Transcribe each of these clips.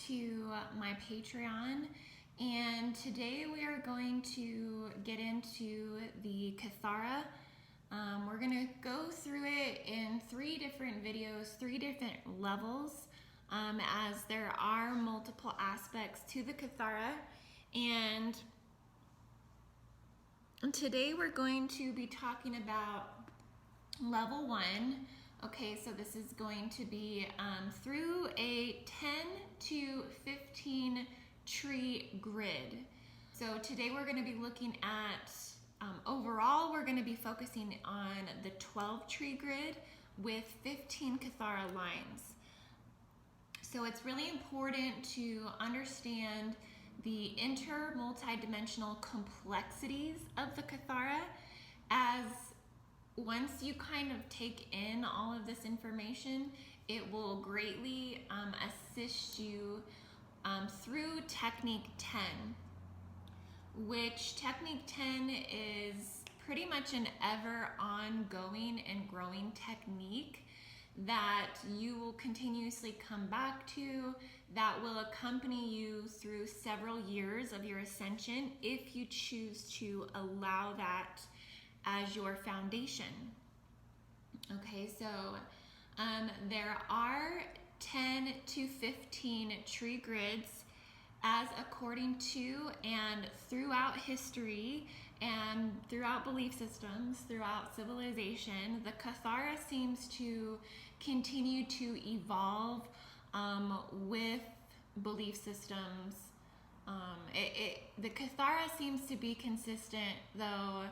to my Patreon, and today we are going to get into the Kathara. We're going to go through it in 3 different videos, 3 different levels, as there are multiple aspects to the Kathara. And today we're going to be talking about level 1. Okay, so this is going to be through a 10 to 15 tree grid. So today we're going to be looking at, overall we're going to be focusing on the 12 tree grid with 15 Kathara lines. So it's really important to understand the multidimensional complexities of the Kathara, as once you kind of take in all of this information, it will greatly assist you through Technique 10, which Technique 10 is pretty much an ever ongoing and growing technique that you will continuously come back to, that will accompany you through several years of your ascension if you choose to allow that as your foundation. Okay, so there are 10 to 15 tree grids, as according to and throughout history and throughout belief systems, throughout civilization, the Kathara seems to continue to evolve with belief systems. The Kathara seems to be consistent, though,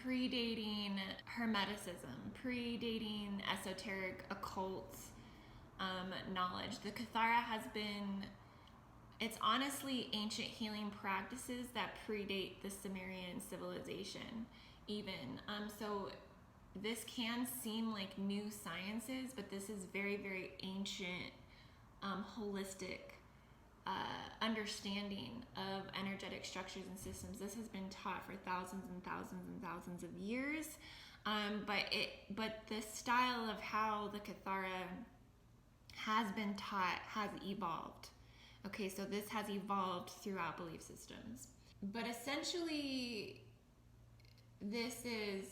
predating Hermeticism, predating esoteric occult knowledge. The Kathara has been, it's honestly ancient healing practices that predate the Sumerian civilization even. So this can seem like new sciences, but this is very, very ancient, holistic understanding of energetic structures and systems. This has been taught for thousands and thousands and thousands of years, but the style of how the Kathara has been taught has evolved. Okay, so this has evolved throughout belief systems, but essentially this is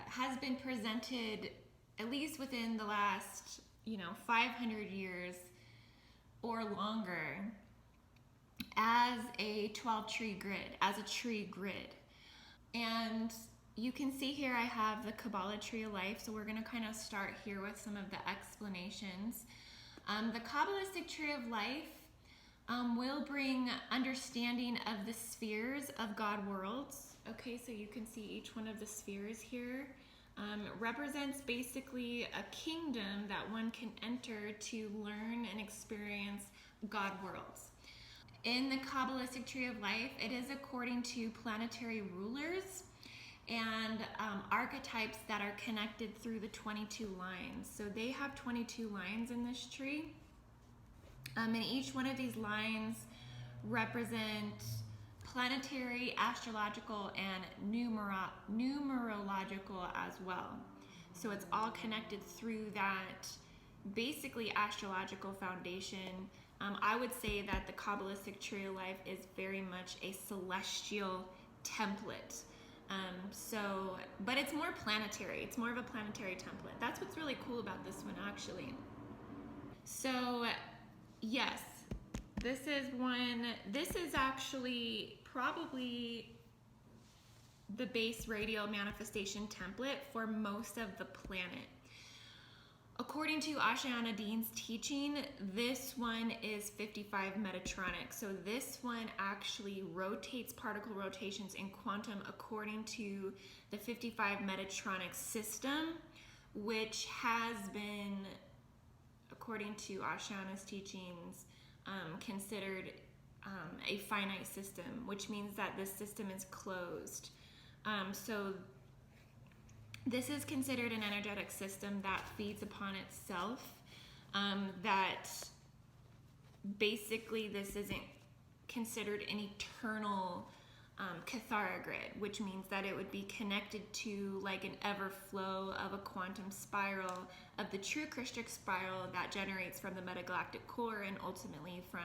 has been presented, at least within the last 500 years or longer, as a 12 tree grid, as a tree grid. And you can see here I have the Kabbalah tree of life, so we're going to kind of start here with some of the explanations. The Kabbalistic tree of life will bring understanding of the spheres of God worlds. Okay, so you can see each one of the spheres here represents basically a kingdom that one can enter to learn and experience God worlds. In the Kabbalistic tree of life, it is according to planetary rulers and archetypes that are connected through the 22 lines. So they have 22 lines in this tree. And each one of these lines represent planetary, astrological, and numerological as well. So it's all connected through that basically astrological foundation. I would say that the Kabbalistic tree of life is very much a celestial template. But it's more planetary. It's more of a planetary template. That's what's really cool about this one, actually. So yes, this is actually probably the base radial manifestation template for most of the planet. According to Ashayana Dean's teaching, this one is 55 Metatronic. So this one actually rotates particle rotations in quantum according to the 55 Metatronic system, which has been, according to Ashayana's teachings, considered a finite system, which means that this system is closed. So this is considered an energetic system that feeds upon itself, that basically this isn't considered an eternal Kathara grid, which means that it would be connected to like an ever flow of a quantum spiral of the true crystallic spiral that generates from the metagalactic core and ultimately from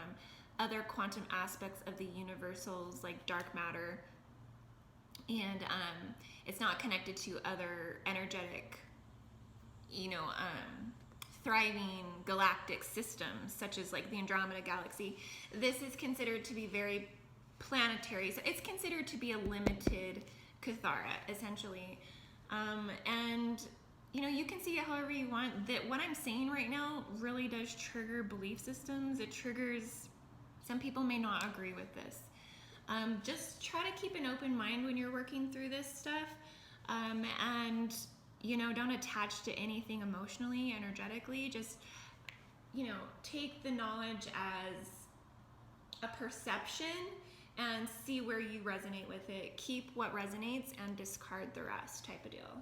other quantum aspects of the universals like dark matter. And it's not connected to other energetic, thriving galactic systems such as like the Andromeda galaxy. This is considered to be very planetary, so it's considered to be a limited Kathara essentially. And you can see it however you want. That what I'm saying right now really does trigger belief systems. It triggers, some people may not agree with this. Just try to keep an open mind when you're working through this stuff, and don't attach to anything emotionally, energetically. Just take the knowledge as a perception and see where you resonate with it. Keep what resonates and discard the rest, type of deal.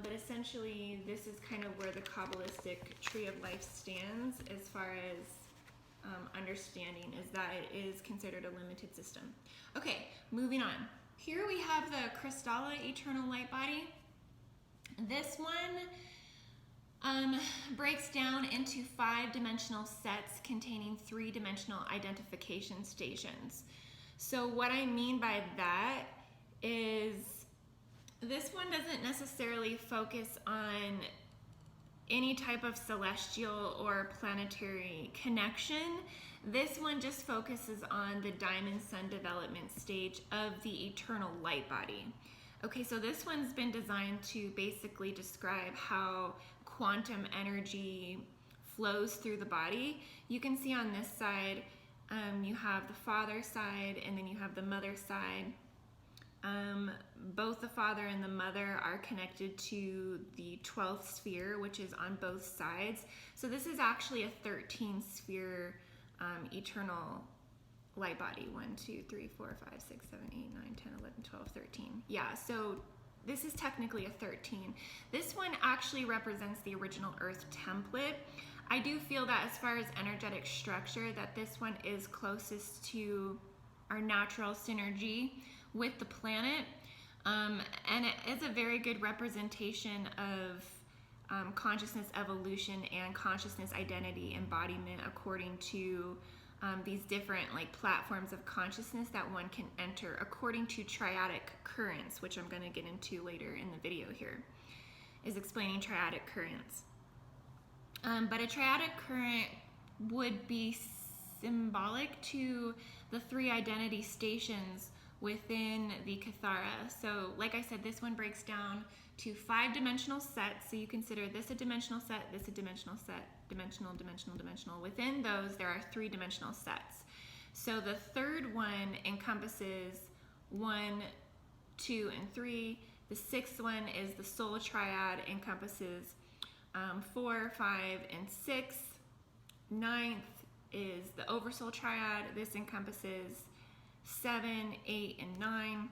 But essentially, this is kind of where the Kabbalistic tree of life stands as far as understanding, is that it is considered a limited system. Okay, moving on. Here we have the Kristalla Eternal Light Body. This one breaks down into 5-dimensional sets containing 3-dimensional identification stations. So what I mean by that is this one doesn't necessarily focus on any type of celestial or planetary connection. This one just focuses on the diamond sun development stage of the eternal light body. Okay, so this one's been designed to basically describe how quantum energy flows through the body. You can see on this side, you have the father side and then you have the mother side. Both the father and the mother are connected to the 12th sphere, which is on both sides. So this is actually a 13-sphere eternal light body. 1, 2, 3, 4, 5, 6, 7, 8, 9, 10, 11, 12, 13. Yeah, so this is technically a 13. This one actually represents the original Earth template. I do feel that as far as energetic structure, that this one is closest to our natural synergy with the planet. And it is a very good representation of consciousness evolution and consciousness identity embodiment according to these different platforms of consciousness that one can enter according to triadic currents, which I'm going to get into later in the video here, is explaining triadic currents. But a triadic current would be symbolic to the 3 identity stations within the Kathara. So like I said, this one breaks down to 5-dimensional sets. So you consider this a dimensional set, this a dimensional set, dimensional, dimensional, dimensional. Within those, there are 3-dimensional sets. So the third one encompasses 1, 2, and 3. The 6th one is the soul triad, encompasses 4, 5, and 6. 9th is the oversoul triad. This encompasses 7, 8, and 9.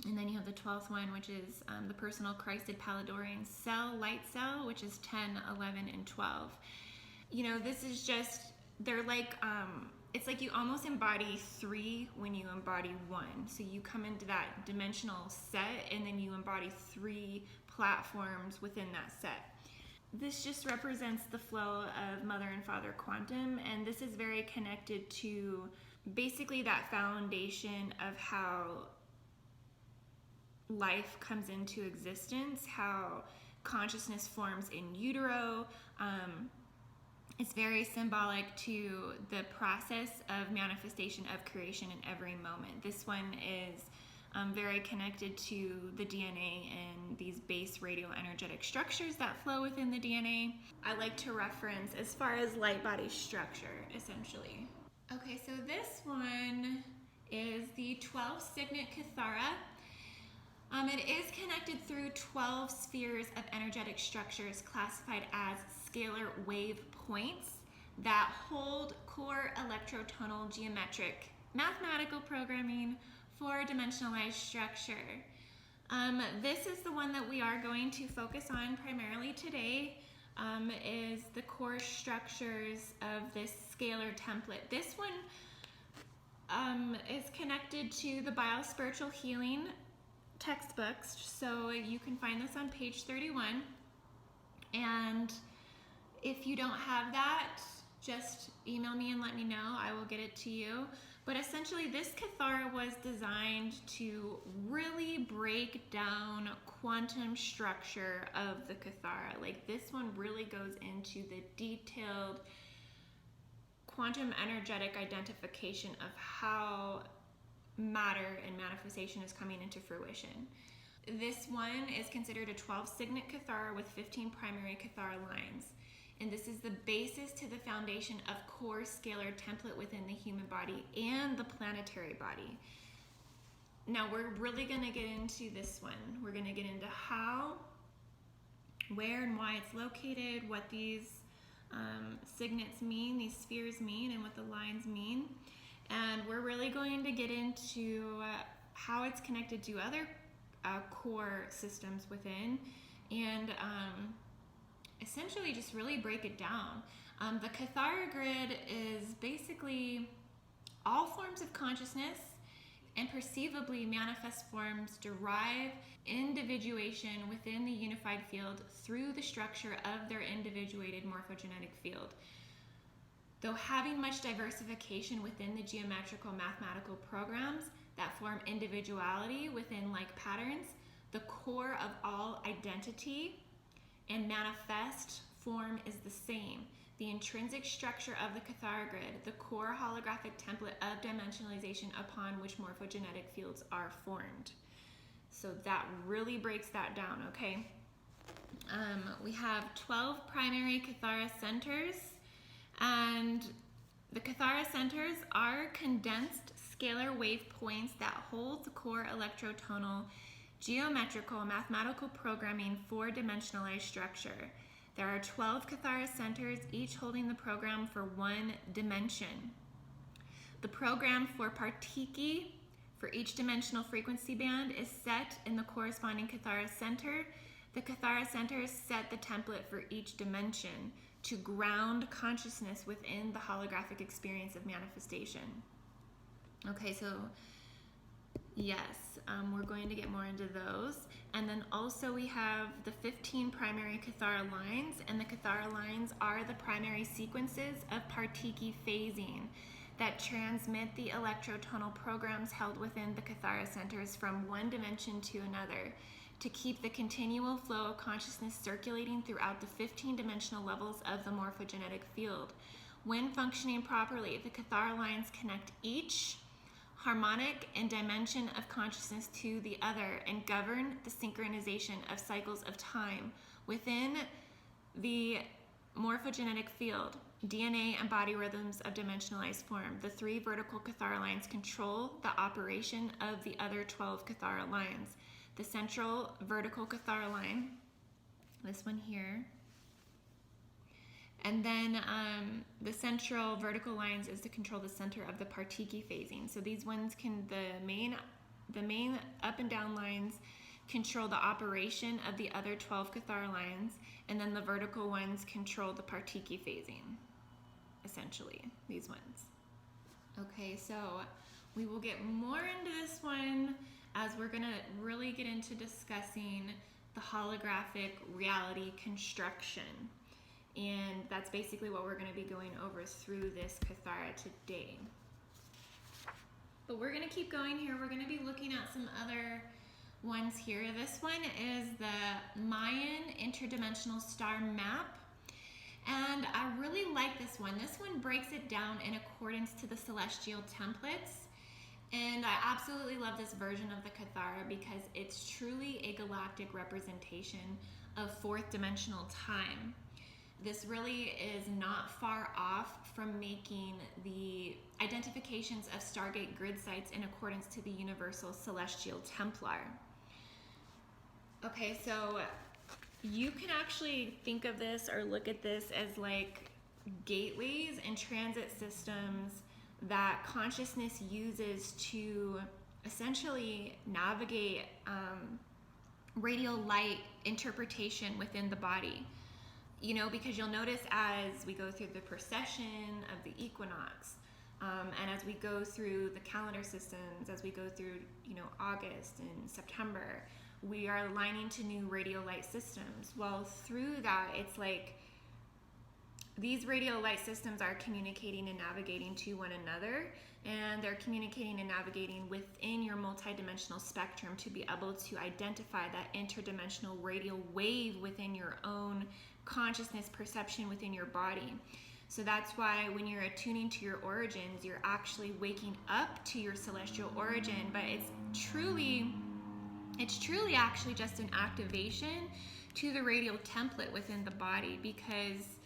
And then you have the 12th one, which is the personal Christed Palladorian cell, light cell, which is 10, 11, and 12. This is just, they're like, it's like you almost embody 3 when you embody 1. So you come into that dimensional set and then you embody 3 platforms within that set. This just represents the flow of mother and father quantum, and this is very connected to basically that foundation of how life comes into existence, how consciousness forms in utero. It's very symbolic to the process of manifestation of creation in every moment. This one is very connected to the DNA and these base radioenergetic structures that flow within the DNA. I like to reference as far as light body structure, essentially. Okay, so this one is the 12th signet Kathara. It is connected through 12 spheres of energetic structures classified as scalar wave points that hold core electrotonal geometric mathematical programming for a dimensionalized structure. This is the one that we are going to focus on primarily today, is the core structures of this scalar template. This one is connected to the biospiritual healing textbooks. So you can find this on page 31. And if you don't have that, just email me and let me know. I will get it to you. But essentially, this Kathara was designed to really break down quantum structure of the Kathara. Like, this one really goes into the detailed quantum energetic identification of how matter and manifestation is coming into fruition. This one is considered a 12 signet Kathara with 15 primary Kathara lines. And this is the basis to the foundation of core scalar template within the human body and the planetary body. Now we're really going to get into this one. We're going to get into how, where, and why it's located, what these signets mean, these spheres mean, and what the lines mean. And we're really going to get into how it's connected to other core systems within, and essentially just really break it down. The Kathara grid is basically all forms of consciousness and perceivably manifest forms derive individuation within the unified field through the structure of their individuated morphogenetic field. Though having much diversification within the geometrical mathematical programs that form individuality within like patterns, the core of all identity and manifest form is the same. The intrinsic structure of the Kathara grid, the core holographic template of dimensionalization upon which morphogenetic fields are formed. So that really breaks that down, okay? We have 12 primary Kathara centers, and the Kathara centers are condensed scalar wave points that hold the core electrotonal geometrical mathematical programming for dimensionalized structure. There are 12 Kathara centers, each holding the program for one dimension. The program for Partiki for each dimensional frequency band is set in the corresponding Kathara center. The Kathara centers set the template for each dimension to ground consciousness within the holographic experience of manifestation. Okay, so yes, we're going to get more into those. And then also we have the 15 primary Kathara lines, and the Kathara lines are the primary sequences of Partiki phasing that transmit the electrotonal programs held within the Kathara centers from one dimension to another to keep the continual flow of consciousness circulating throughout the 15-dimensional levels of the morphogenetic field. When functioning properly, the Kathara lines connect each harmonic and dimension of consciousness to the other and govern the synchronization of cycles of time within the morphogenetic field, DNA and body rhythms of dimensionalized form. The 3 vertical Kathara lines control the operation of the other 12 Kathara lines. The central vertical Kathara line, this one here, and then the central vertical lines is to control the center of the Partiki phasing. So these ones can, the main up and down lines control the operation of the other 12 Kathara lines, and then the vertical ones control the Partiki phasing, essentially, these ones. Okay, so we will get more into this one as we're gonna really get into discussing the holographic reality construction. And that's basically what we're going to be going over through this Kathara today. But we're going to keep going here. We're going to be looking at some other ones here. This one is the Mayan interdimensional star map. And I really like this one. This one breaks it down in accordance to the celestial templates. And I absolutely love this version of the Kathara because it's truly a galactic representation of fourth dimensional time. This really is not far off from making the identifications of Stargate grid sites in accordance to the Universal Celestial Templar. Okay, so you can actually think of this or look at this as like gateways and transit systems that consciousness uses to essentially navigate radial light interpretation within the body. You know, because you'll notice as we go through the precession of the equinox, And as we go through the calendar systems, as we go through, August and September, we are aligning to new radio light systems. Well, through that, it's like these radio light systems are communicating and navigating to one another, and they're communicating and navigating within your multidimensional spectrum to be able to identify that interdimensional radio wave within your own consciousness perception within your body. So that's why when you're attuning to your origins, you're actually waking up to your celestial origin, but it's truly actually just an activation to the radio template within the body, because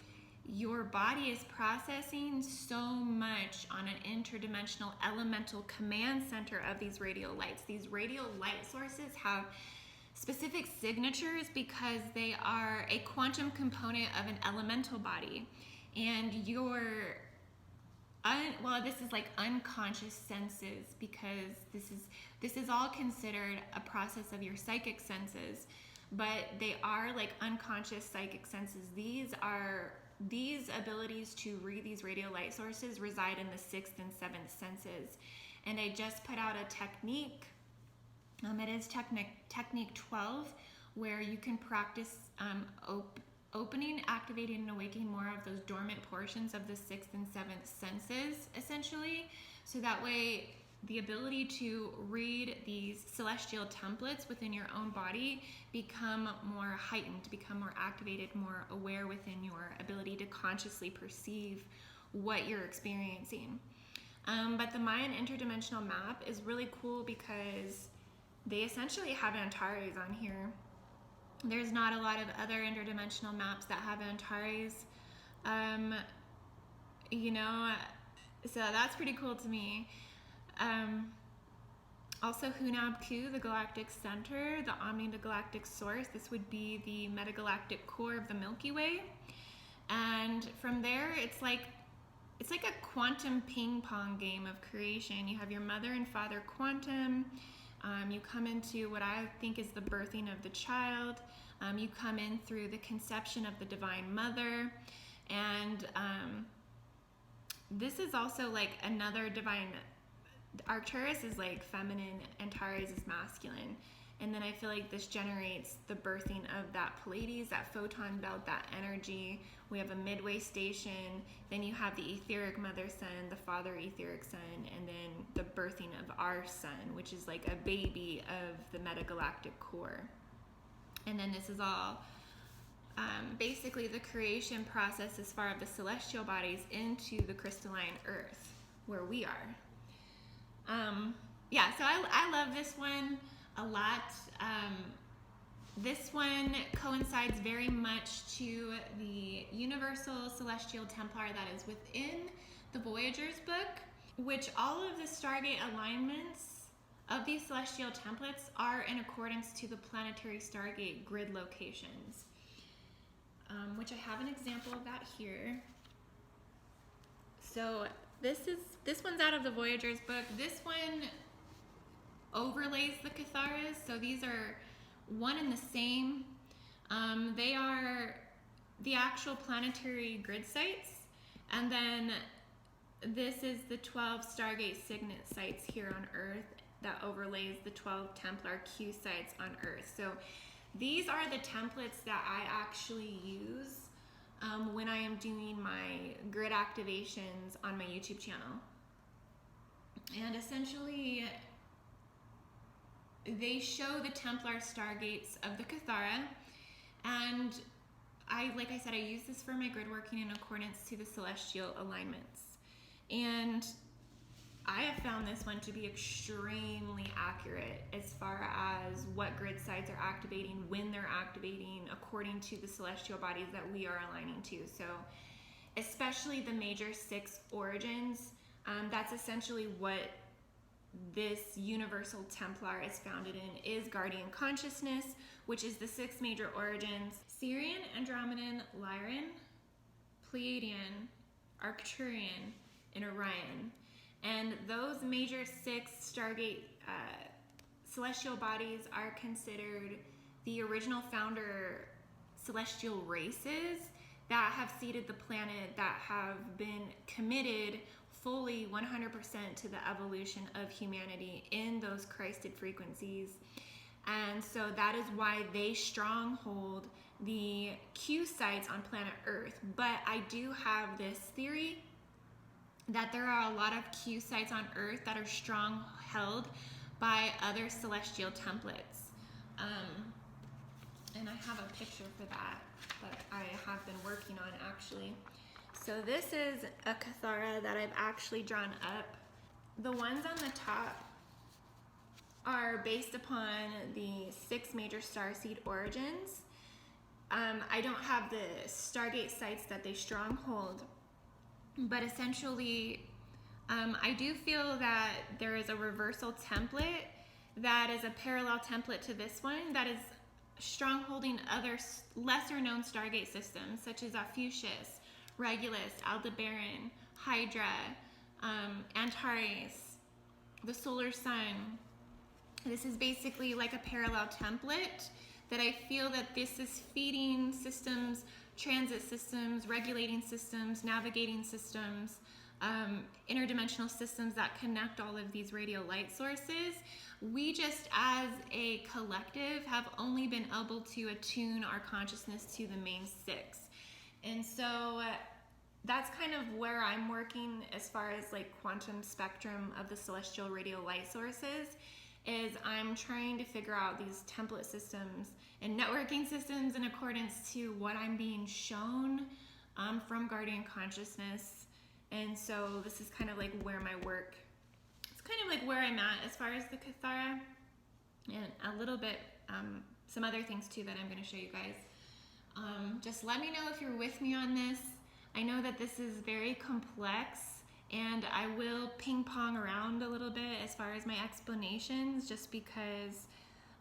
your body is processing so much on an interdimensional elemental command center of these radio lights. These radio light sources have specific signatures because they are a quantum component of an elemental body. And this is like unconscious senses, because this is all considered a process of your psychic senses, but they are like unconscious psychic senses. These abilities to read these radio light sources reside in the 6th and 7th senses. And I just put out a technique. It is technique 12, where you can practice opening, activating, and awakening more of those dormant portions of the 6th and 7th senses, essentially. So that way, the ability to read these celestial templates within your own body become more heightened, become more activated, more aware within your ability to consciously perceive what you're experiencing. But the Mayan interdimensional map is really cool because they essentially have Antares on here. There's not a lot of other interdimensional maps that have Antares, so that's pretty cool to me. Also Hunab-Ku, the galactic center, the omni-galactic source. This would be the metagalactic core of the Milky Way. And from there, it's like a quantum ping pong game of creation. You have your mother and father quantum. You come into what I think is the birthing of the child. You come in through the conception of the Divine Mother. And this is also like another divine. Arcturus is like feminine, Antares is masculine. And then I feel like this generates the birthing of that Pleiades, that photon belt, that energy. We have a midway station. Then you have the etheric mother sun, the father etheric sun, and then the birthing of our sun, which is like a baby of the metagalactic core. And then this is all basically the creation process as far as the celestial bodies into the crystalline earth where we are. So I love this one a lot. This one coincides very much to the Universal Celestial Templar that is within the Voyager's book, which all of the Stargate alignments of these celestial templates are in accordance to the planetary Stargate grid locations, which I have an example of that here. So this one's out of the Voyager's book. This one overlays the Katharas, so these are one and the same. They are the actual planetary grid sites, and then this is the 12 Stargate signet sites here on Earth that overlays the 12 Templar Q sites on Earth. So these are the templates that I actually use when I am doing my grid activations on my YouTube channel. And essentially, they show the Templar Stargates of the Kathara, and like I said, I use this for my grid working in accordance to the celestial alignments. And I have found this one to be extremely accurate as far as what grid sites are activating, when they're activating, according to the celestial bodies that we are aligning to. So especially the major 6 origins, that's essentially what this Universal Templar is founded in, is Guardian Consciousness, which is the 6 major origins: Sirian, Andromedan, Lyran, Pleiadian, Arcturian, and Orion. And those major 6 Stargate celestial bodies are considered the original founder celestial races that have seeded the planet, that have been committed fully 100% to the evolution of humanity in those Christed frequencies. And so that is why they stronghold the Q sites on planet Earth. But I do have this theory that there are a lot of Q sites on Earth that are strong held by other celestial templates. And I have a picture for that I have been working on actually. So this is a Kathara that I've actually drawn up. The ones on the top are based upon the 6 major starseed origins. I don't have the Stargate sites that they stronghold, but essentially I do feel that there is a reversal template that is a parallel template to this one that is strongholding other lesser known Stargate systems such as Ophiuchus, Regulus, Aldebaran, Hydra, Antares, the solar sun. This is basically like a parallel template that I feel that this is feeding systems, transit systems, regulating systems, navigating systems, interdimensional systems that connect all of these radio light sources. We just as a collective have only been able to attune our consciousness to the main 6. And so that's kind of where I'm working as far as like quantum spectrum of the celestial radio light sources, is I'm trying to figure out these template systems and networking systems in accordance to what I'm being shown from Guardian Consciousness. And so this is kind of like where my work, it's kind of like where I'm at as far as the Kathara, and a little bit some other things too that I'm going to show you guys. Just let me know if you're with me on this. I know that this is very complex, and I will ping pong around a little bit as far as my explanations, just because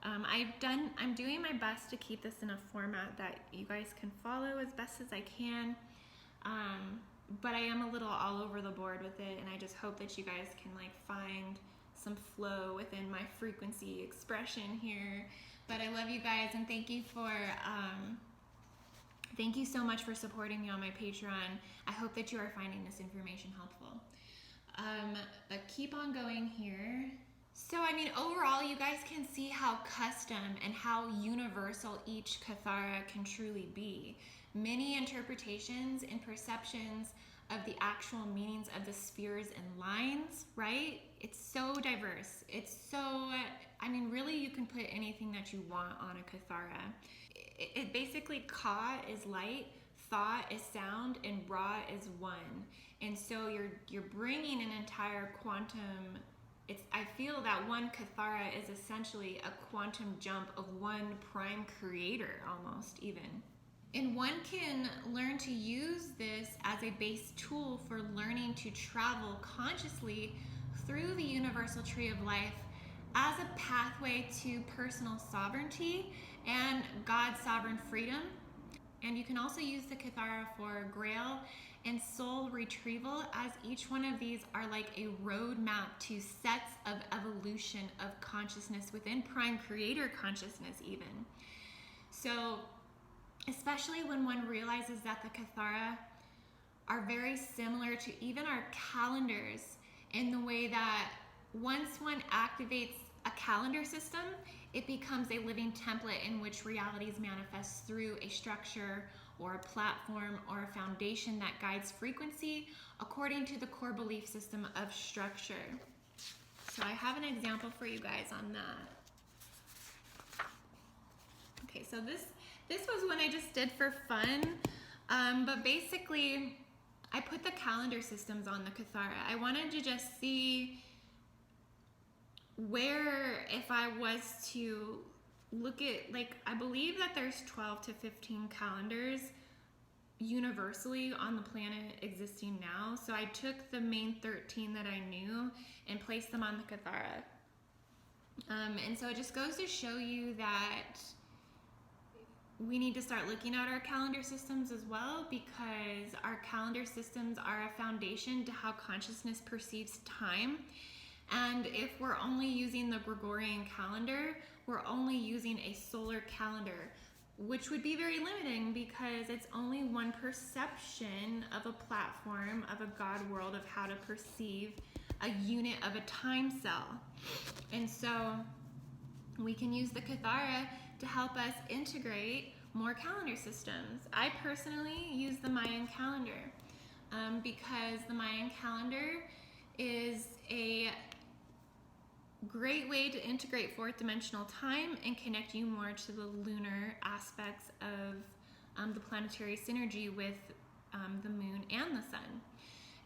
I'm doing my best to keep this in a format that you guys can follow as best as I can. But I am a little all over the board with it, and I just hope that you guys can like find some flow within my frequency expression here. But I love you guys, and thank you so much for supporting me on my Patreon. I hope that you are finding this information helpful. But keep on going here. So I mean, overall, you guys can see how custom and how universal each Kathara can truly be. Many interpretations and perceptions of the actual meanings of the spheres and lines, right? It's so diverse. It's so, I mean, really you can put anything that you want on a Kathara. It basically, Ka is light, Tha is sound, and Ra is one. And so you're bringing an entire quantum, I feel that one Kathara is essentially a quantum jump of one prime creator almost even. And one can learn to use this as a base tool for learning to travel consciously through the universal tree of life as a pathway to personal sovereignty and God's sovereign freedom. And you can also use the Kathara for grail and soul retrieval, as each one of these are like a roadmap to sets of evolution of consciousness within prime creator consciousness even. So especially when one realizes that the Kathara are very similar to even our calendars, in the way that once one activates a calendar system, it becomes a living template in which realities manifest through a structure or a platform or a foundation that guides frequency according to the core belief system of structure. So I have an example for you guys on that. Okay, so this was one I just did for fun, but basically I put the calendar systems on the Kathara. I wanted to just see where, if I was to look at, like, I believe that there's 12 to 15 calendars universally on the planet existing now. So I took the main 13 that I knew and placed them on the Kathara. And so it just goes to show you that we need to start looking at our calendar systems as well, because our calendar systems are a foundation to how consciousness perceives time. And if we're only using the Gregorian calendar, we're only using a solar calendar. which would be very limiting because it's only one perception of a platform, of a God world, of how to perceive a unit of a time cell. And so we can use the Kathara to help us integrate more calendar systems. I personally use the Mayan calendar because the Mayan calendar is a great way to integrate fourth dimensional time and connect you more to the lunar aspects of the planetary synergy with the moon and the sun.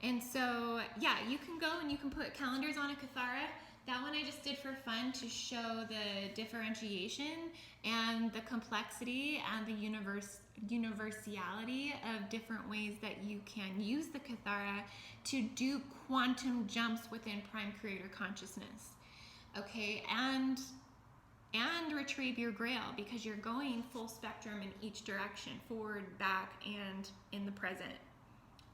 And so, yeah, you can go and you can put calendars on a Kathara. That one I just did for fun to show the differentiation and the complexity and the universality of different ways that you can use the Kathara to do quantum jumps within prime creator consciousness. Okay, and retrieve your grail, because you're going full spectrum in each direction, forward, back, and in the present,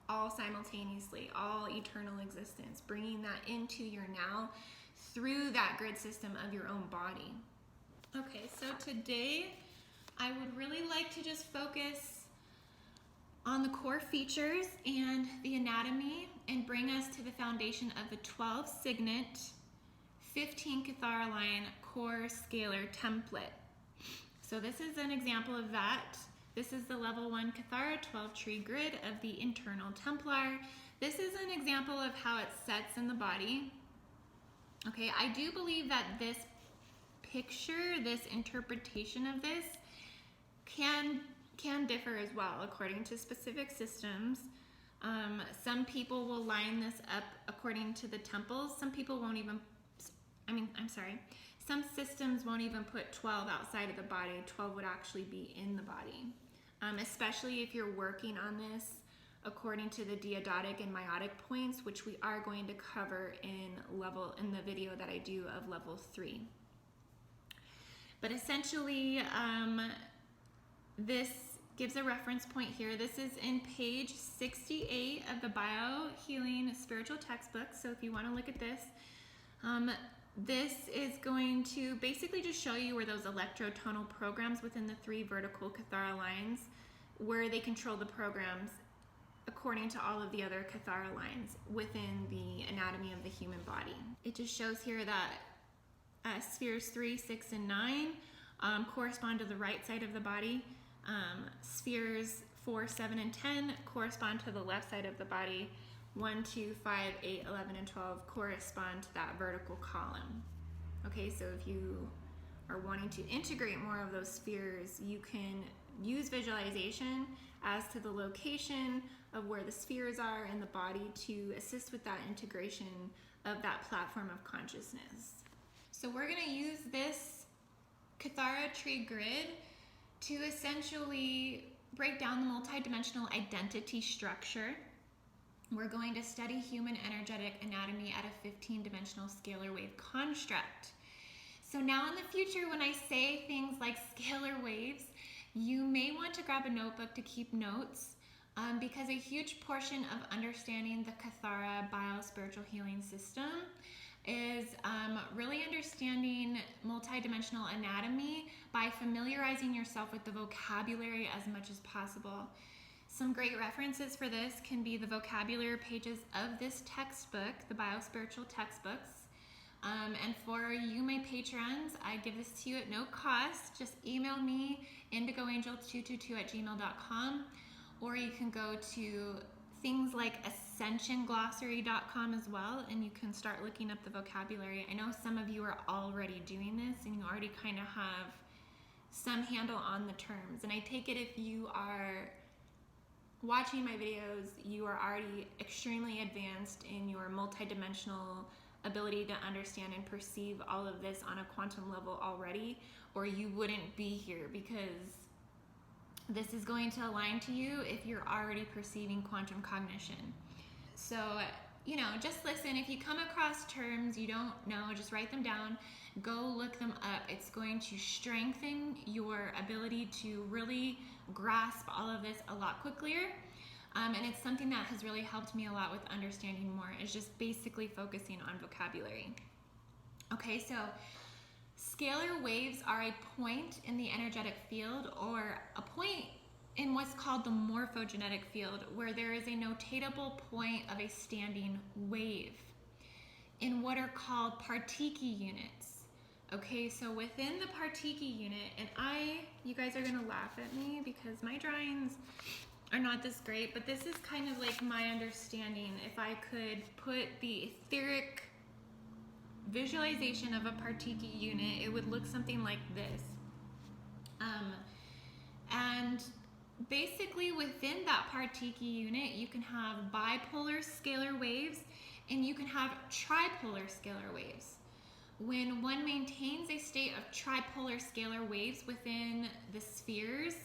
all simultaneously, all eternal existence, bringing that into your now through that grid system of your own body. Okay, so today I would really like to just focus on the core features and the anatomy and bring us to the foundation of the 12 signet 15 Kathara line core scalar template. So this is an example of that. This is the level 1 Kathara 12 tree grid of the internal Templar. This is an example of how it sets in the body. Okay, I do believe that this picture, this interpretation of this can differ as well according to specific systems. Some people will line this up according to the temples. Some people won't even some systems won't even put 12 outside of the body. 12 would actually be in the body, especially if you're working on this according to the diodotic and meiotic points, which we are going to cover in the video that I do of level 3. But essentially, this gives a reference point here. This is in page 68 of the Biohealing Spiritual Textbook. So if you want to look at this, this is going to basically just show you where those electrotonal programs within the 3 vertical Kathara lines, where they control the programs according to all of the other Kathara lines within the anatomy of the human body. It just shows here that spheres 3, 6, and 9 correspond to the right side of the body. Spheres 4, 7, and 10 correspond to the left side of the body. 1, 2, 5, 8, 11, and 12 correspond to that vertical column. Okay, so if you are wanting to integrate more of those spheres, you can use visualization as to the location of where the spheres are in the body to assist with that integration of that platform of consciousness. So we're going to use this Kathara tree grid to essentially break down the multidimensional identity structure. We're going to study human energetic anatomy at a 15-dimensional scalar wave construct. So now in the future, when I say things like scalar waves, you may want to grab a notebook to keep notes, because a huge portion of understanding the Kathara bio-spiritual healing system is really understanding multidimensional anatomy by familiarizing yourself with the vocabulary as much as possible. Some great references for this can be the vocabulary pages of this textbook, the bio-spiritual textbooks. And for you, my patrons, I give this to you at no cost. Just email me, indigoangel222@gmail.com, or you can go to things like ascensionglossary.com as well, and you can start looking up the vocabulary. I know some of you are already doing this, and you already kind of have some handle on the terms. And I take it if you are watching my videos, you are already extremely advanced in your multidimensional ability to understand and perceive all of this on a quantum level already, or you wouldn't be here, because this is going to align to you if you're already perceiving quantum cognition. So, just listen. If you come across terms you don't know, just write them down. Go look them up. It's going to strengthen your ability to really grasp all of this a lot quicker. And it's something that has really helped me a lot with understanding more, is just basically focusing on vocabulary. Okay, so Scalar waves are a point in the energetic field, or a point in what's called the morphogenetic field, where there is a notatable point of a standing wave in what are called Partiki units. Okay, so within the Partiki unit, and you guys are gonna laugh at me because my drawings are not this great, but this is kind of like my understanding. If I could put the etheric visualization of a Partiki unit, it would look something like this. And basically within that Partiki unit, you can have bipolar scalar waves and you can have tripolar scalar waves. When one maintains a state of tripolar scalar waves within the spheres,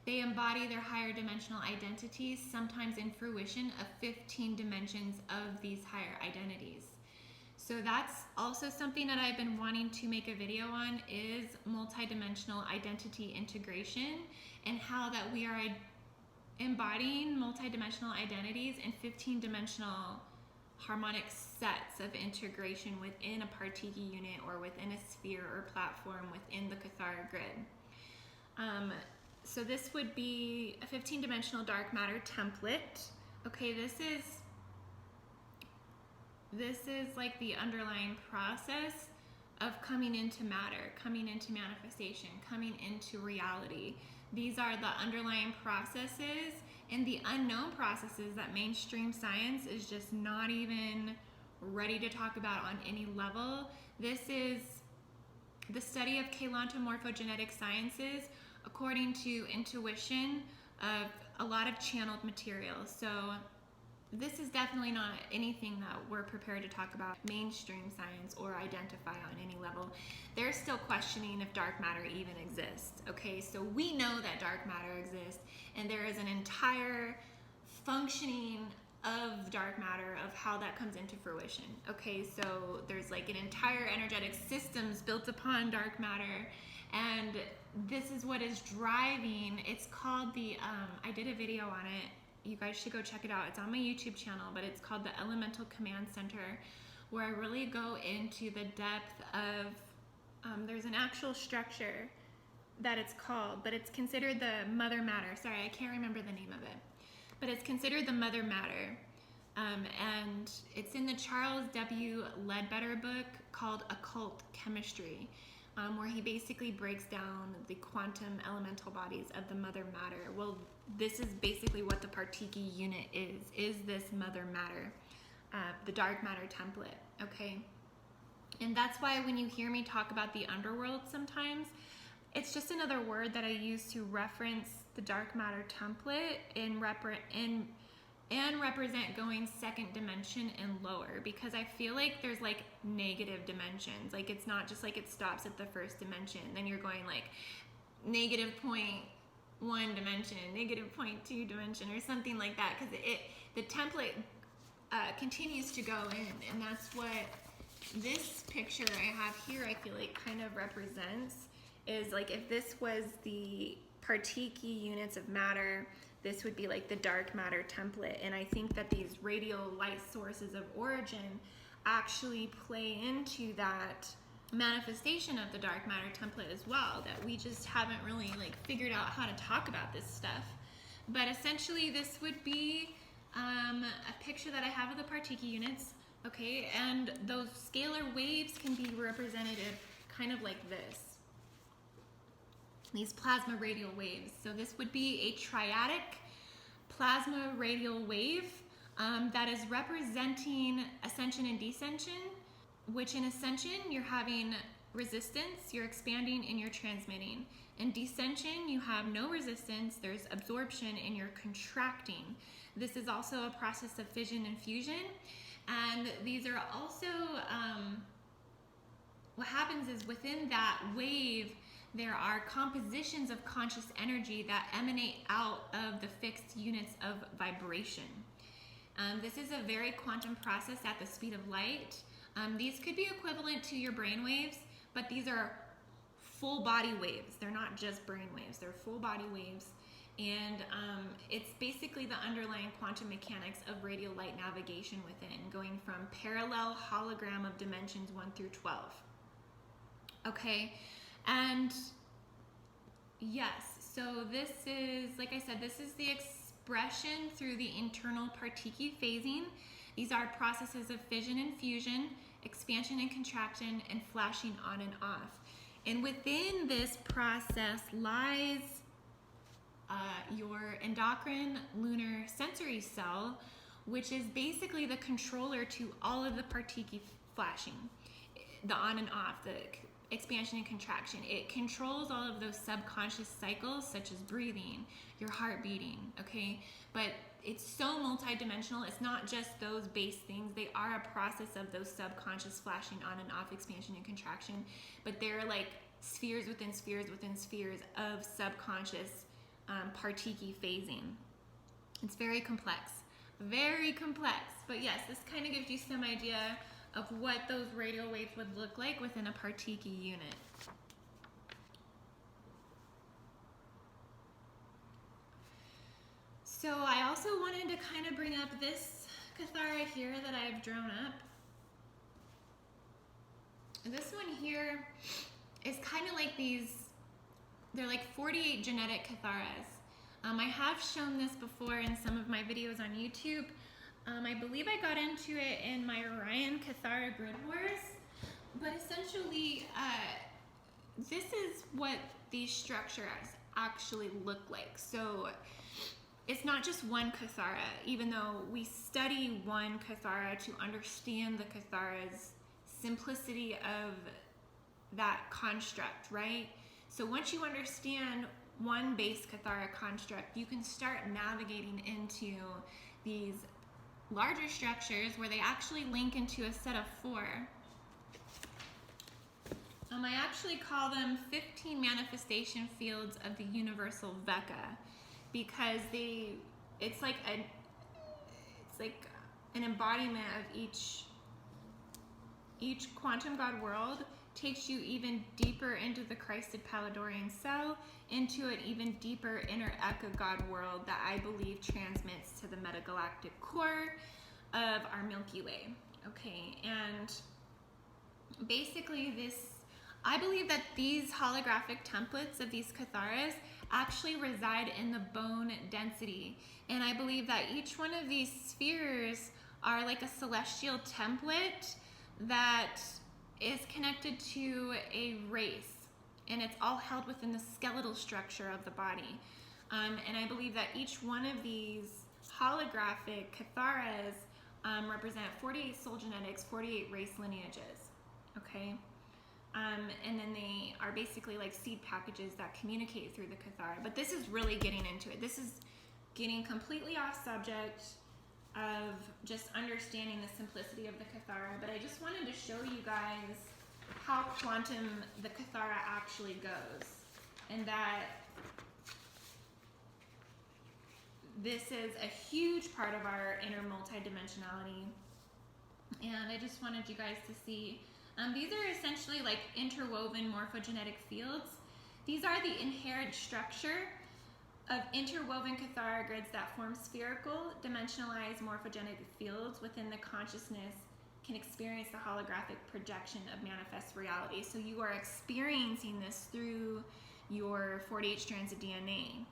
they embody their higher dimensional identities, sometimes in fruition of 15 dimensions of these higher identities. So that's also something that I've been wanting to make a video on, is multidimensional identity integration, and how that we are embodying multidimensional identities in 15-dimensional harmonic sets of integration within a Partiki unit or within a sphere or platform within the Kathara grid. So this would be a 15-dimensional dark matter template. Okay, this is like the underlying process of coming into matter, coming into manifestation, coming into reality. These are the underlying processes and the unknown processes that mainstream science is just not even ready to talk about on any level. This is the study of Kalantomorphogenetic sciences according to intuition of a lot of channeled material. So this is definitely not anything that we're prepared to talk about mainstream science or identify on any level. They're still questioning if dark matter even exists. Okay, so we know that dark matter exists, and there is an entire functioning of dark matter, of how that comes into fruition. Okay, so there's like an entire energetic systems built upon dark matter, and this is what is driving. It's called the I did a video on it. You guys should go check it out. It's on my YouTube channel, but it's called the Elemental Command Center, where I really go into the depth of, there's an actual structure that it's called, but it's considered the Mother Matter. Sorry, I can't remember the name of it, but it's considered the Mother Matter. And it's in the Charles W. Ledbetter book called Occult Chemistry, where he basically breaks down the quantum elemental bodies of the Mother Matter. Well, this is basically what the Partiki unit is this Mother Matter, the dark matter template, okay? And that's why when you hear me talk about the underworld sometimes, it's just another word that I use to reference the dark matter template and represent going second dimension and lower, because I feel like there's like negative dimensions. Like it's not just like it stops at the first dimension, then you're going like negative 0.1 dimension, negative 0.2 dimension, or something like that, because the template continues to go in, and that's what this picture I have here I feel like kind of represents. Is like, if this was the Partiki units of matter, this would be like the dark matter template. And I think that these radial light sources of origin actually play into that manifestation of the dark matter template as well, that we just haven't really like figured out how to talk about this stuff. But essentially this would be a picture that I have of the Partiki units, okay? And those scalar waves can be representative kind of like this. These plasma radial waves. So this would be a triadic plasma radial wave that is representing ascension and descension, which in ascension you're having resistance, you're expanding and you're transmitting. In descension you have no resistance, there's absorption and you're contracting. This is also a process of fission and fusion, and these are also, what happens is within that wave there are compositions of conscious energy that emanate out of the fixed units of vibration. This is a very quantum process at the speed of light. These could be equivalent to your brain waves, but these are full body waves. They're not just brain waves, they're full body waves. And it's basically the underlying quantum mechanics of radial light navigation within, going from parallel hologram of dimensions 1 through 12. Okay, and yes, so this is, like I said, this is the expression through the internal Partiki phasing. These are processes of fission and fusion, expansion and contraction, and flashing on and off. And within this process lies your endocrine lunar sensory cell, which is basically the controller to all of the Partiki flashing, the on and off, the expansion and contraction. It controls all of those subconscious cycles, such as breathing, your heart beating, okay? But it's so multidimensional. It's not just those base things. They are a process of those subconscious flashing on and off, expansion and contraction, but they're like spheres within spheres within spheres of subconscious Partiki phasing. It's very complex, but yes, this kind of gives you some idea of what those radial waves would look like within a Partiki unit. So I also wanted to kind of bring up this Kathara here that I've drawn up. This one here is kind of like these, they're like 48 genetic Katharas. I have shown this before in some of my videos on YouTube. I believe I got into it in my Orion Kathara Grid Wars, but essentially this is what these structures actually look like. So it's not just one Kathara, even though we study one Kathara to understand the Kathara's simplicity of that construct, right? So once you understand one base Kathara construct, you can start navigating into these larger structures where they actually link into a set of 4. I actually call them 15 manifestation fields of the universal Veka, because it's like an embodiment of each quantum God world takes you even deeper into the Christed Palladorian cell, into an even deeper inner Eka God world that I believe transmits to the metagalactic core of our Milky Way. Okay, and basically I believe that these holographic templates of these Katharas actually reside in the bone density. And I believe that each one of these spheres are like a celestial template that is connected to a race, and it's all held within the skeletal structure of the body. And I believe that each one of these holographic Katharas represent 48 soul genetics, 48 race lineages, okay? And then they are basically like seed packages that communicate through the Kathara. But this is really getting into it. This is getting completely off subject of just understanding the simplicity of the Kathara, but I just wanted to show you guys how quantum the Kathara actually goes, and that this is a huge part of our inner multidimensionality. And I just wanted you guys to see, these are essentially like interwoven morphogenetic fields. These are the inherent structure of interwoven Kathara grids that form spherical, dimensionalized morphogenic fields within the consciousness can experience the holographic projection of manifest reality. So you are experiencing this through your 48 strands of DNA,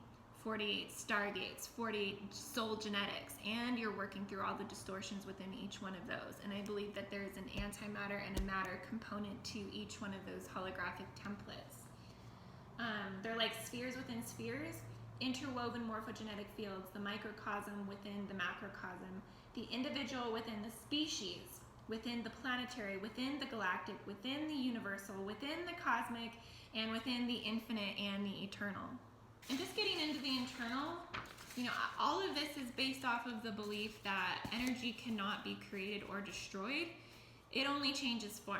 48 stargates, 48 soul genetics, and you're working through all the distortions within each one of those. And I believe that there is an antimatter and a matter component to each one of those holographic templates. They're like spheres within spheres, interwoven morphogenetic fields, the microcosm within the macrocosm, the individual within the species, within the planetary, within the galactic, within the universal, within the cosmic, and within the infinite and the eternal. And just getting into the internal, you know, all of this is based off of the belief that energy cannot be created or destroyed. It only changes form.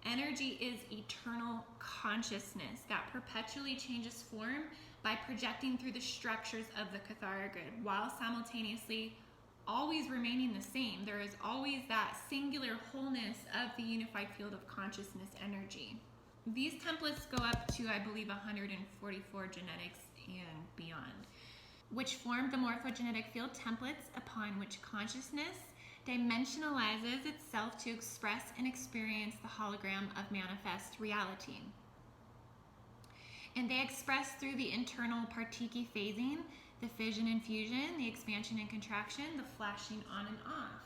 Energy is eternal consciousness that perpetually changes form by projecting through the structures of the Kathara grid while simultaneously always remaining the same. There is always that singular wholeness of the unified field of consciousness energy. These templates go up to, I believe, 144 genetics and beyond, which form the morphogenetic field templates upon which consciousness dimensionalizes itself to express and experience the hologram of manifest reality. And they express through the internal partiki phasing, the fission and fusion, the expansion and contraction, the flashing on and off.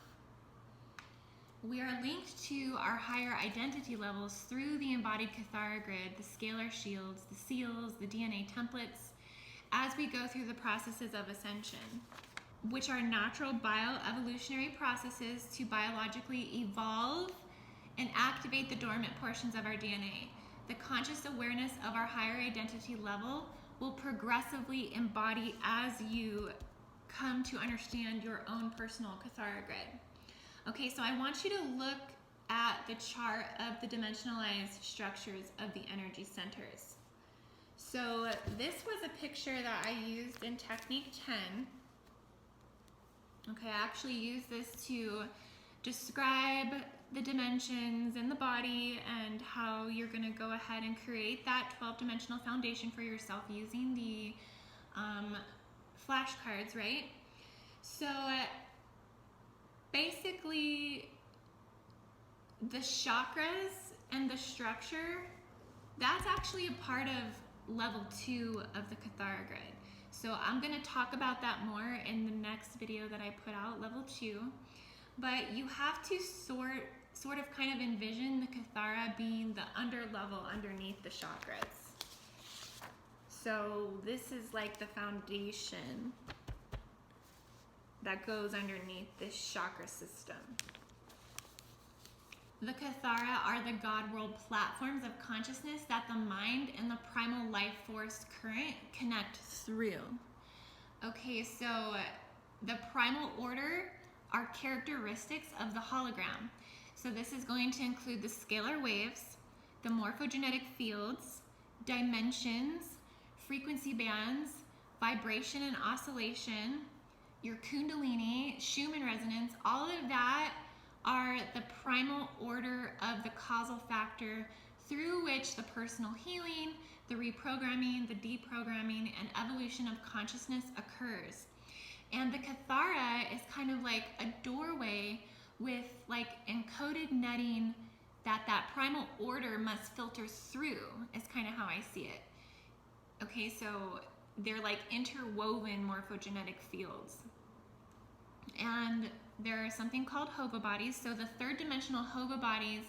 We are linked to our higher identity levels through the embodied Kathara grid, the scalar shields, the seals, the DNA templates, as we go through the processes of ascension, which are natural bioevolutionary processes to biologically evolve and activate the dormant portions of our DNA. The conscious awareness of our higher identity level will progressively embody as you come to understand your own personal Kathara grid. Okay, so I want you to look at the chart of the dimensionalized structures of the energy centers. So this was a picture that I used in Technique 10. Okay, I actually used this to describe the dimensions in the body and how you're going to go ahead and create that 12-dimensional foundation for yourself using the flashcards, right? So basically, the chakras and the structure, that's actually a part of level 2 of the Kathara grid. So I'm going to talk about that more in the next video that I put out, level 2. But you have to sort of kind of envision the Kathara being the under level underneath the chakras. So this is like the foundation that goes underneath this chakra system. The Kathara are the God world platforms of consciousness that the mind and the primal life force current connect through. Okay, so the primal order are characteristics of the hologram. So this is going to include the scalar waves, the morphogenetic fields, dimensions, frequency bands, vibration and oscillation, your kundalini, Schumann resonance. All of that are the primal order of the causal factor through which the personal healing, the reprogramming, the deprogramming, and evolution of consciousness occurs. And the Kathara is kind of like a doorway with like encoded netting that primal order must filter through, is kind of how I see it. Okay, so they're like interwoven morphogenetic fields. And there's something called Hova bodies. So the third dimensional Hova bodies,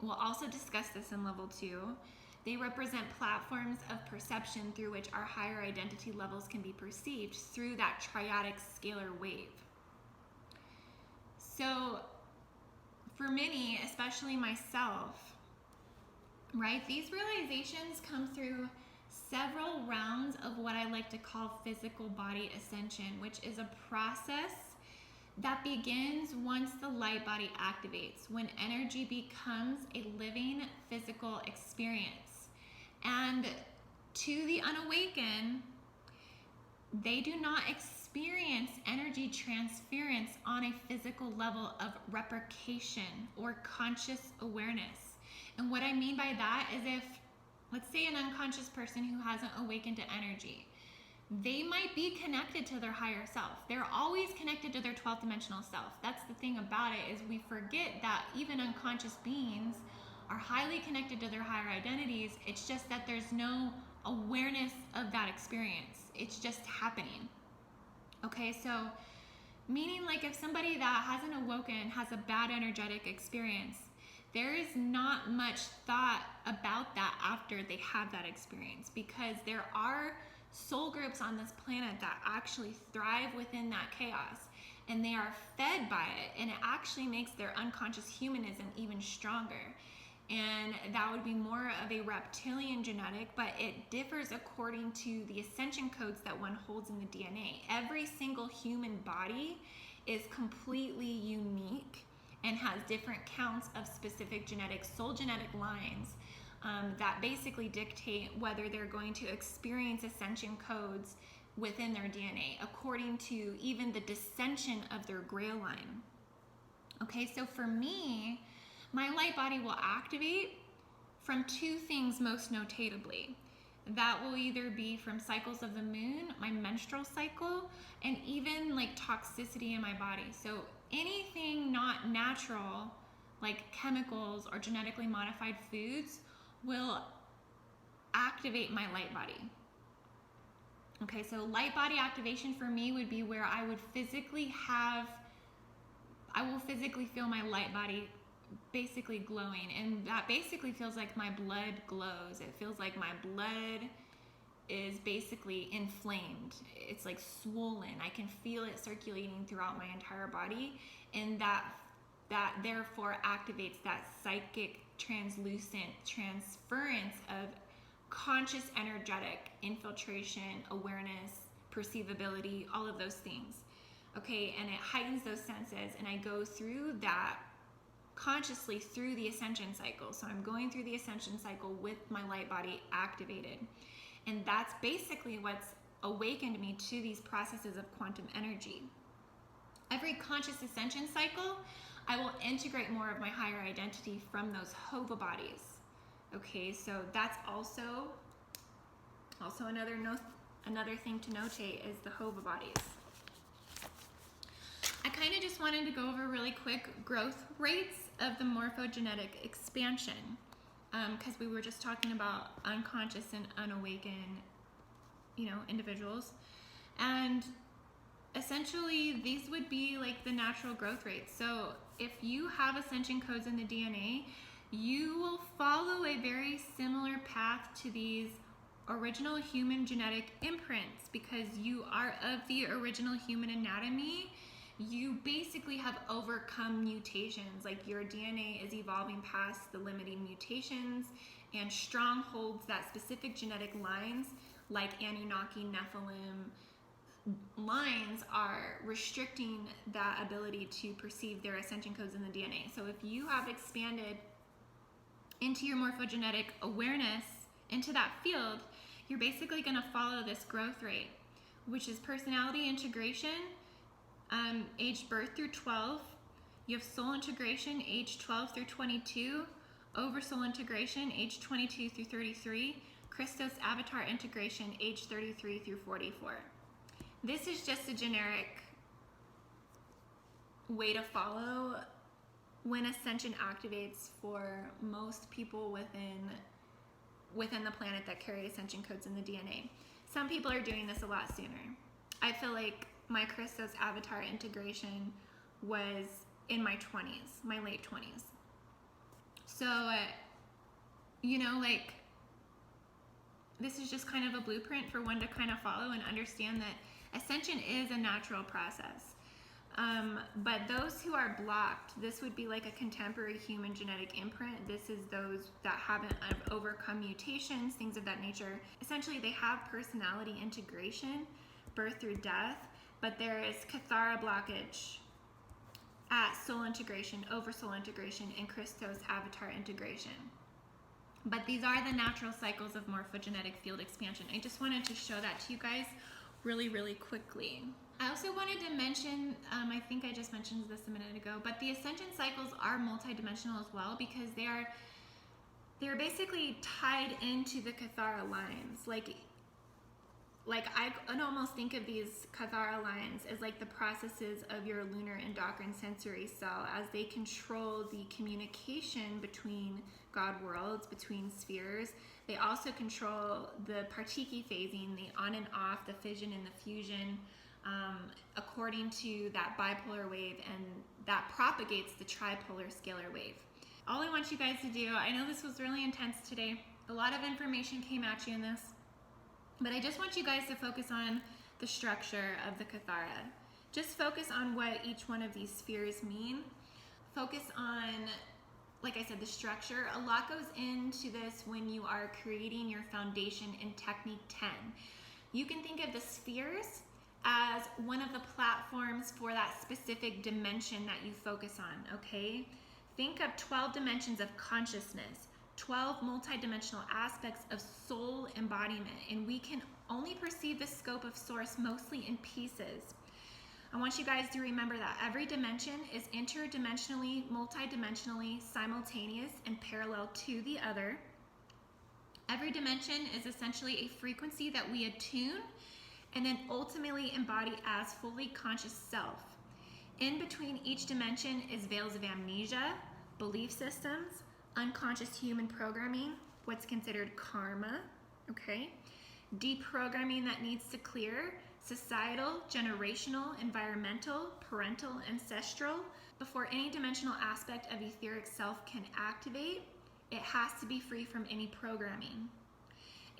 we'll also discuss this in level 2. They represent platforms of perception through which our higher identity levels can be perceived through that triadic scalar wave. So for many, especially myself, right, these realizations come through several rounds of what I like to call physical body ascension, which is a process that begins once the light body activates, when energy becomes a living physical experience. And to the unawakened, they do not experience energy transference on a physical level of replication or conscious awareness. And what I mean by that is if, let's say, an unconscious person who hasn't awakened to energy, they might be connected to their higher self. They're always connected to their 12th dimensional self. That's the thing about it, is we forget that even unconscious beings are highly connected to their higher identities. It's just that there's no awareness of that experience. It's just happening. Okay, so meaning like if somebody that hasn't awoken has a bad energetic experience, there is not much thought about that after they have that experience, because there are soul groups on this planet that actually thrive within that chaos, and they are fed by it, and it actually makes their unconscious humanism even stronger. And that would be more of a reptilian genetic, but it differs according to the ascension codes that one holds in the DNA. Every single human body is completely unique and has different counts of specific genetic, soul genetic lines that basically dictate whether they're going to experience ascension codes within their DNA, according to even the descension of their grail line. Okay, so for me, my light body will activate from two things most notably. That will either be from cycles of the moon, my menstrual cycle, and even like toxicity in my body. So anything not natural, like chemicals or genetically modified foods, will activate my light body. Okay, so light body activation for me would be where I will physically feel my light body basically glowing, and that basically feels like my blood glows. It feels like my blood is basically inflamed. It's like swollen. I can feel it circulating throughout my entire body, and that therefore activates that psychic translucent transference of conscious energetic infiltration, awareness, perceivability, all of those things. Okay, and it heightens those senses, and I go through that consciously through the ascension cycle. So I'm going through the ascension cycle with my light body activated. And that's basically what's awakened me to these processes of quantum energy. Every conscious ascension cycle, I will integrate more of my higher identity from those Hova bodies. Okay, so that's also another thing to notate is the Hova bodies. I kind of just wanted to go over really quick growth rates of the morphogenetic expansion, because we were just talking about unconscious and unawakened, individuals. And essentially, these would be like the natural growth rates. So if you have ascension codes in the DNA, you will follow a very similar path to these original human genetic imprints, because you are of the original human anatomy. You basically have overcome mutations. Like your DNA is evolving past the limiting mutations and strongholds that specific genetic lines, like Anunnaki, Nephilim lines, are restricting that ability to perceive their ascension codes in the DNA. So if you have expanded into your morphogenetic awareness, into that field, you're basically going to follow this growth rate, which is personality integration, age birth through 12. You have soul integration, age 12 through 22. Oversoul integration, age 22 through 33. Christos avatar integration, age 33 through 44. This is just a generic way to follow when ascension activates for most people within the planet that carry ascension codes in the DNA. Some people are doing this a lot sooner. I feel like my Christos avatar integration was in my 20s, my late 20s. So, this is just kind of a blueprint for one to kind of follow and understand that ascension is a natural process. But those who are blocked, this would be like a contemporary human genetic imprint. This is those that haven't overcome mutations, things of that nature. Essentially, they have personality integration, birth through death, but there is Kathara blockage at soul integration, oversoul integration, and Christos avatar integration. But these are the natural cycles of morphogenetic field expansion. I just wanted to show that to you guys really, really quickly. I also wanted to mention, I think I just mentioned this a minute ago, but the ascension cycles are multidimensional as well, because they're basically tied into the Kathara lines. Like I can almost think of these Kathara lines as like the processes of your lunar endocrine sensory cell, as they control the communication between God worlds, between spheres. They also control the partiki phasing, the on and off, the fission and the fusion, according to that bipolar wave, and that propagates the tripolar scalar wave. All I want you guys to do, I know this was really intense today, a lot of information came at you in this, but I just want you guys to focus on the structure of the Kathara. Just focus on what each one of these spheres mean. Focus on, like I said, the structure. A lot goes into this when you are creating your foundation in Technique 10. You can think of the spheres as one of the platforms for that specific dimension that you focus on, okay? Think of 12 dimensions of consciousness, 12 multidimensional aspects of soul embodiment, and we can only perceive the scope of source mostly in pieces. I want you guys to remember that every dimension is interdimensionally, multidimensionally, simultaneous, and parallel to the other. Every dimension is essentially a frequency that we attune and then ultimately embody as fully conscious self. In between each dimension is veils of amnesia, belief systems, unconscious human programming, what's considered karma, okay? Deprogramming that needs to clear, societal, generational, environmental, parental, ancestral. Before any dimensional aspect of etheric self can activate, it has to be free from any programming.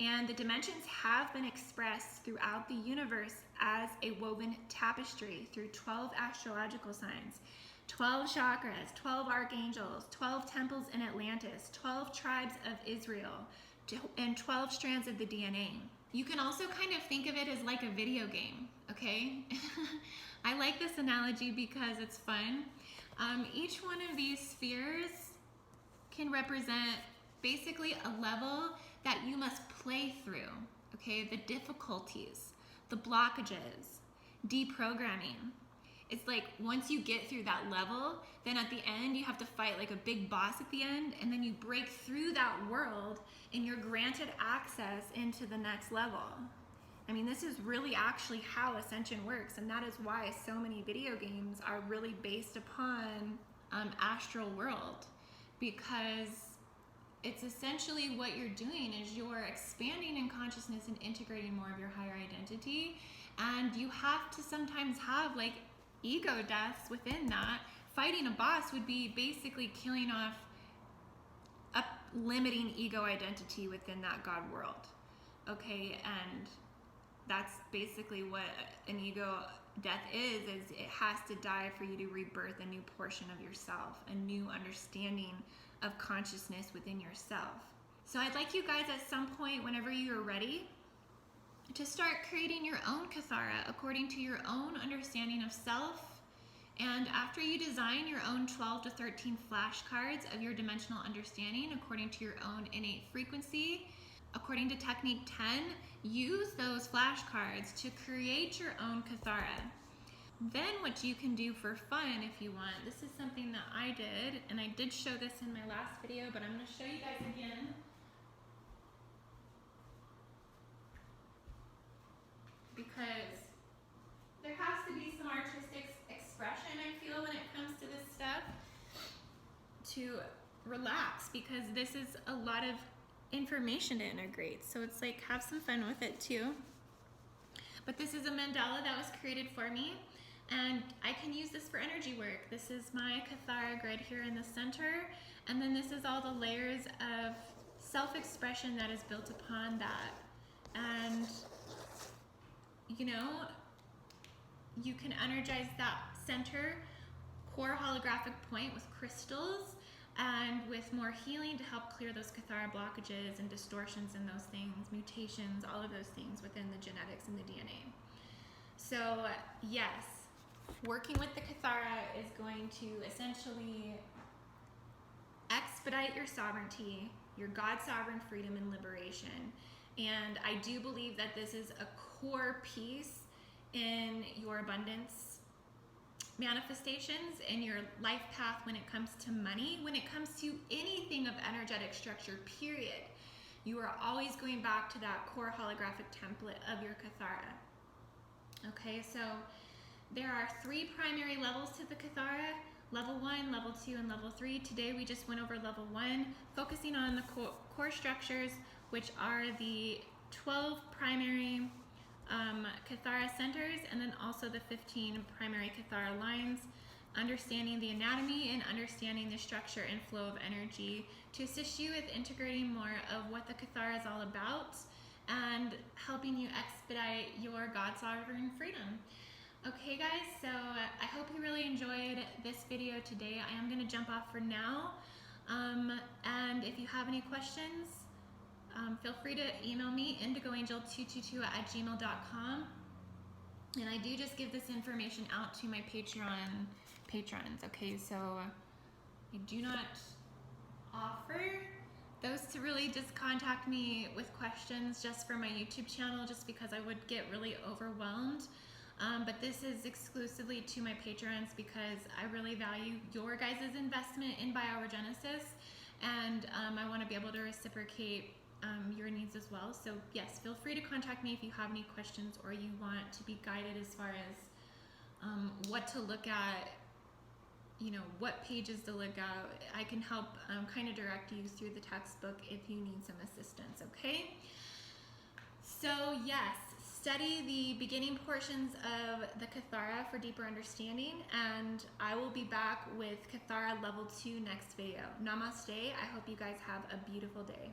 And the dimensions have been expressed throughout the universe as a woven tapestry through 12 astrological signs, 12 chakras, 12 archangels, 12 temples in Atlantis, 12 tribes of Israel, and 12 strands of the DNA. You can also kind of think of it as like a video game, okay? I like this analogy because it's fun. Each one of these spheres can represent basically a level that you must play through, okay? The difficulties, the blockages, deprogramming. It's like once you get through that level, then at the end you have to fight like a big boss at the end, and then you break through that world and you're granted access into the next level. I mean, this is really actually how Ascension works, and that is why so many video games are really based upon astral world, because it's essentially what you're doing is you're expanding in consciousness and integrating more of your higher identity, and you have to sometimes have like ego deaths within that. Fighting a boss would be basically killing off a limiting ego identity within that God world, okay? And that's basically what an ego death is it has to die for you to rebirth a new portion of yourself, a new understanding of consciousness within yourself. So I'd like you guys at some point, whenever you're ready, to start creating your own Kathara according to your own understanding of self. And after you design your own 12 to 13 flashcards of your dimensional understanding according to your own innate frequency, according to technique 10, use those flashcards to create your own Kathara. Then what you can do for fun if you want, this is something that I did, and I did show this in my last video, but I'm going to show you guys again. Because there has to be some artistic expression, I feel, when it comes to this stuff, to relax, because this is a lot of information to integrate. So it's like, have some fun with it too. But this is a mandala that was created for me, and I can use this for energy work. This is my Kathara grid here in the center, and then this is all the layers of self-expression that is built upon that. And you know, you can energize that center core holographic point with crystals and with more healing to help clear those Kathara blockages and distortions and those things, mutations, all of those things within the genetics and the DNA. So yes, working with the Kathara is going to essentially expedite your sovereignty, your God sovereign freedom and liberation. And I do believe that this is a core piece in your abundance manifestations, in your life path when it comes to money, when it comes to anything of energetic structure, period. You are always going back to that core holographic template of your Kathara. Okay, so there are 3 primary levels to the Kathara: level 1, level 2, and level 3. Today we just went over level 1, focusing on the core structures, which are the 12 primary Kathara centers, and then also the 15 primary Kathara lines, understanding the anatomy and understanding the structure and flow of energy to assist you with integrating more of what the Kathara is all about and helping you expedite your God sovereign freedom. Okay guys, so I hope you really enjoyed this video today. I am going to jump off for now, and if you have any questions, feel free to email me, indigoangel222@gmail.com. And I do just give this information out to my Patreon patrons, okay? So I do not offer those to really just contact me with questions just for my YouTube channel, just because I would get really overwhelmed. But this is exclusively to my patrons because I really value your guys' investment in bioregenesis, and I want to be able to reciprocate your needs as well. So yes, feel free to contact me if you have any questions or you want to be guided as far as what to look at, what pages to look at. I can help kind of direct you through the textbook if you need some assistance, okay? So yes, study the beginning portions of the Kathara for deeper understanding, and I will be back with Kathara Level 2 next video. Namaste. I hope you guys have a beautiful day.